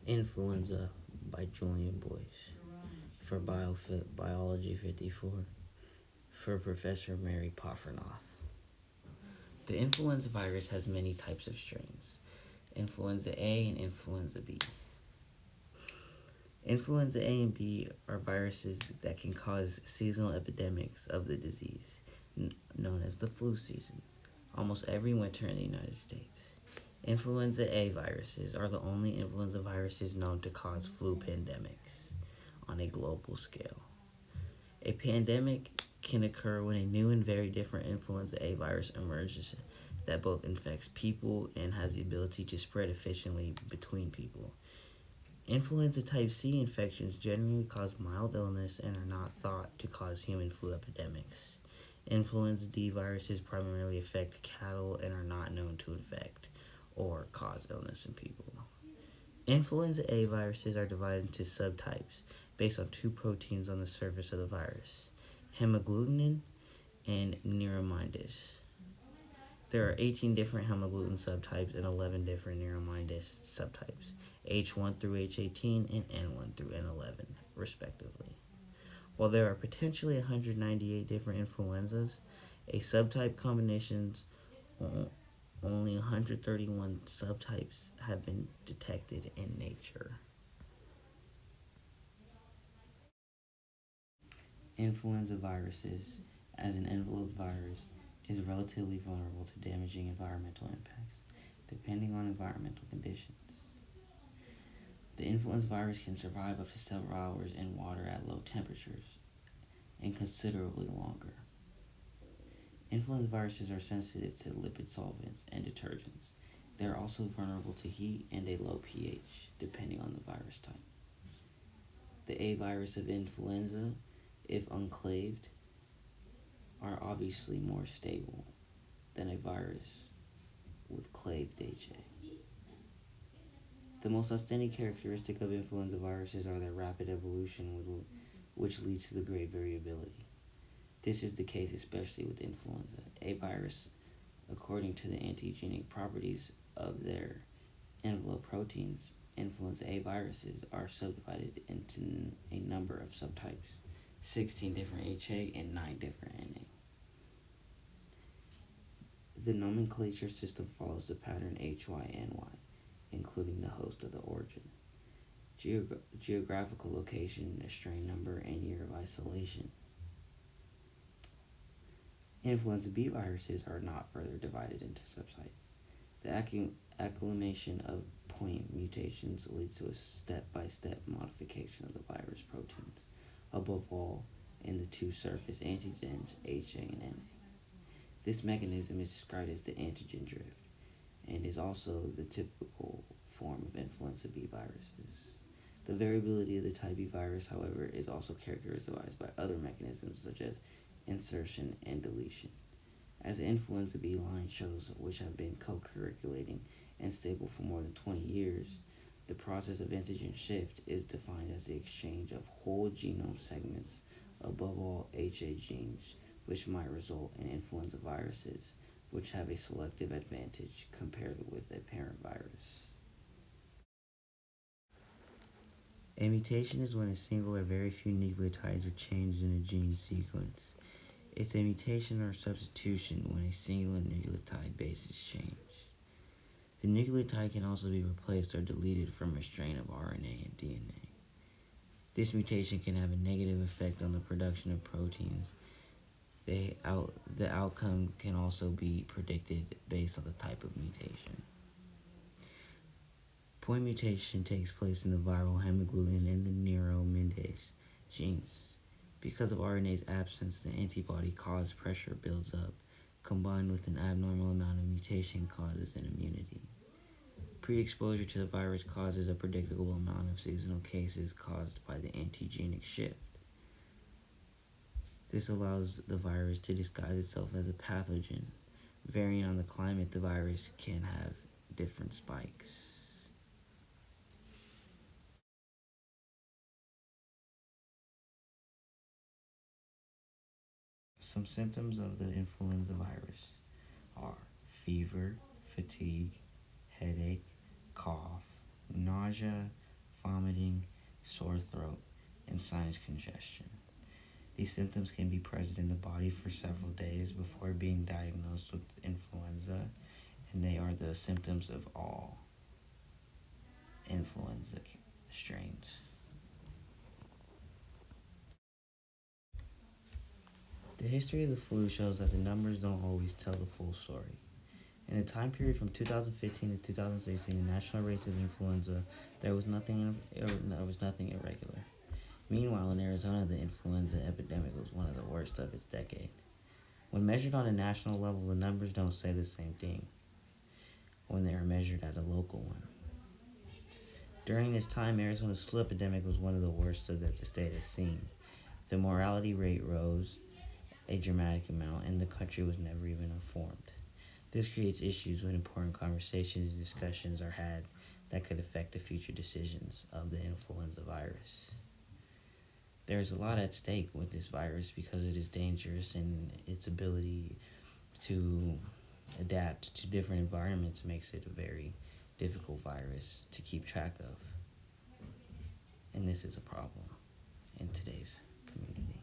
Influenza by Julian Boyce. For Biology 54. For Professor Mary Poffernoth. The influenza virus has many types of strains. Influenza A and Influenza B. Influenza A and B are viruses that can cause seasonal epidemics of the disease, known as the flu season, almost every winter in the United States. Influenza A viruses are the only influenza viruses known to cause flu pandemics on a global scale. A pandemic can occur when a new and very different influenza A virus emerges that both infects people and has the ability to spread efficiently between people. Influenza type C infections generally cause mild illness and are not thought to cause human flu epidemics. Influenza D viruses primarily affect cattle and are not known to infect or cause illness in people. Influenza A viruses are divided into subtypes based on two proteins on the surface of the virus, hemagglutinin and neuraminidase. There are 18 different hemagglutinin subtypes and 11 different neuraminidase subtypes, H1 through H18 and N1 through N11, respectively. While there are potentially 198 different influenzas, a subtype combinations, only 131 subtypes have been detected in nature. Influenza viruses, as an enveloped virus, is relatively vulnerable to damaging environmental impacts, depending on environmental conditions. The influenza virus can survive up to several hours in water at low temperatures and considerably longer. Influenza viruses are sensitive to lipid solvents and detergents. They are also vulnerable to heat and a low pH, depending on the virus type. The A virus of influenza, if unclaved, are obviously more stable than a virus with claved HA. The most outstanding characteristic of influenza viruses are their rapid evolution, which leads to the great variability. This is the case especially with influenza A virus. According to the antigenic properties of their envelope proteins, influenza A viruses are subdivided into a number of subtypes, 16 different HA and 9 different NA. The nomenclature system follows the pattern HYNY, including the host of the origin, geographical location, strain number, and year of isolation. Influenza B viruses are not further divided into subtypes. The acclimation of point mutations leads to a step-by-step modification of the virus proteins, above all in the two surface antigens HA and NA. This mechanism is described as the antigen drift and is also the typical form of influenza B viruses. The variability of the type B virus, however, is also characterized by other mechanisms such as insertion and deletion. As the influenza B line shows, which have been co-circulating and stable for more than 20 years, the process of antigen shift is defined as the exchange of whole genome segments, above all HA genes, which might result in influenza viruses, which have a selective advantage compared with a parent virus. A mutation is when a single or very few nucleotides are changed in a gene sequence. It's a mutation or substitution when a single nucleotide base is changed. The nucleotide can also be replaced or deleted from a strain of RNA and DNA. This mutation can have a negative effect on the production of proteins. The outcome can also be predicted based on the type of mutation. Point mutation takes place in the viral hemagglutinin and the neuraminidase genes. Because of RNA's absence, the antibody-caused pressure builds up, combined with an abnormal amount of mutation causes an immunity. Pre-exposure to the virus causes a predictable amount of seasonal cases caused by the antigenic shift. This allows the virus to disguise itself as a pathogen. Varying on the climate, the virus can have different spikes. Some symptoms of the influenza virus are fever, fatigue, headache, cough, nausea, vomiting, sore throat, and sinus congestion. These symptoms can be present in the body for several days before being diagnosed with influenza, and they are the symptoms of all influenza strains. The history of the flu shows that the numbers don't always tell the full story. In the time period from 2015 to 2016, the national rates of influenza, there was nothing irregular. Meanwhile, in Arizona, the influenza epidemic was one of the worst of its decade. When measured on a national level, the numbers don't say the same thing when they are measured at a local one. During this time, Arizona's flu epidemic was one of the worst that the state has seen. The mortality rate rose a dramatic amount, and the country was never even informed. This creates issues when important conversations and discussions are had that could affect the future decisions of the influenza virus. There is a lot at stake with this virus because it is dangerous, and its ability to adapt to different environments makes it a very difficult virus to keep track of. And this is a problem in today's community.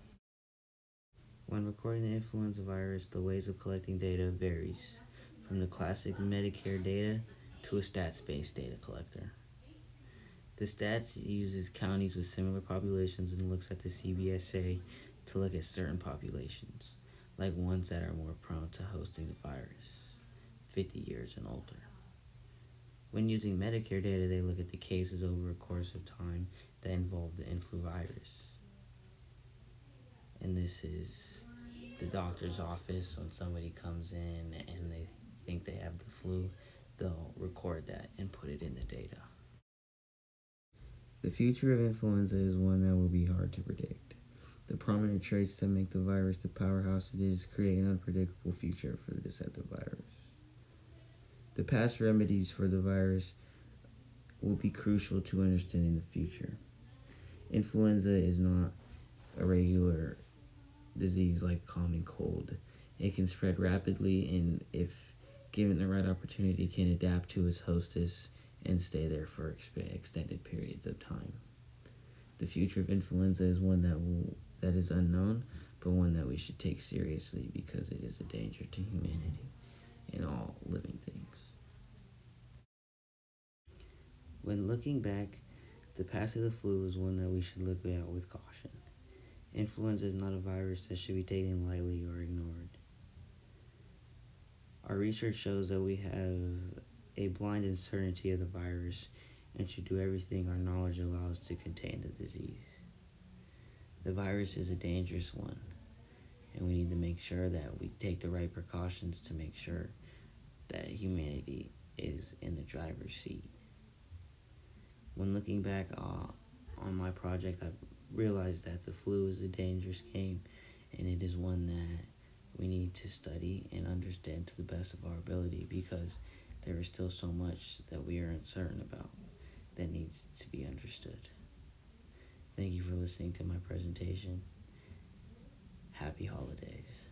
When recording the influenza virus, the ways of collecting data varies from the classic Medicare data to a stats-based data collector. The stats uses counties with similar populations and looks at the CBSA to look at certain populations, like ones that are more prone to hosting the virus, 50 years and older. When using Medicare data, they look at the cases over a course of time that involve the influ virus. And this is the doctor's office. When somebody comes in and they think they have the flu, they'll record that and put it in the data. The future of influenza is one that will be hard to predict. The prominent traits that make the virus the powerhouse it is create an unpredictable future for the deceptive virus. The past remedies for the virus will be crucial to understanding the future. Influenza is not a regular disease like common cold. It can spread rapidly, and if given the right opportunity, can adapt to its hostess and stay there for extended periods of time. The future of influenza is one that is unknown, but one that we should take seriously because it is a danger to humanity and all living things. When looking back, the past of the flu is one that we should look at with caution. Influenza is not a virus that should be taken lightly or ignored. Our research shows that we have a blind uncertainty of the virus and should do everything our knowledge allows to contain the disease. The virus is a dangerous one, and we need to make sure that we take the right precautions to make sure that humanity is in the driver's seat. When looking back on my project, I've realized that the flu is a dangerous game, and it is one that we need to study and understand to the best of our ability because there is still so much that we are uncertain about that needs to be understood. Thank you for listening to my presentation. Happy holidays.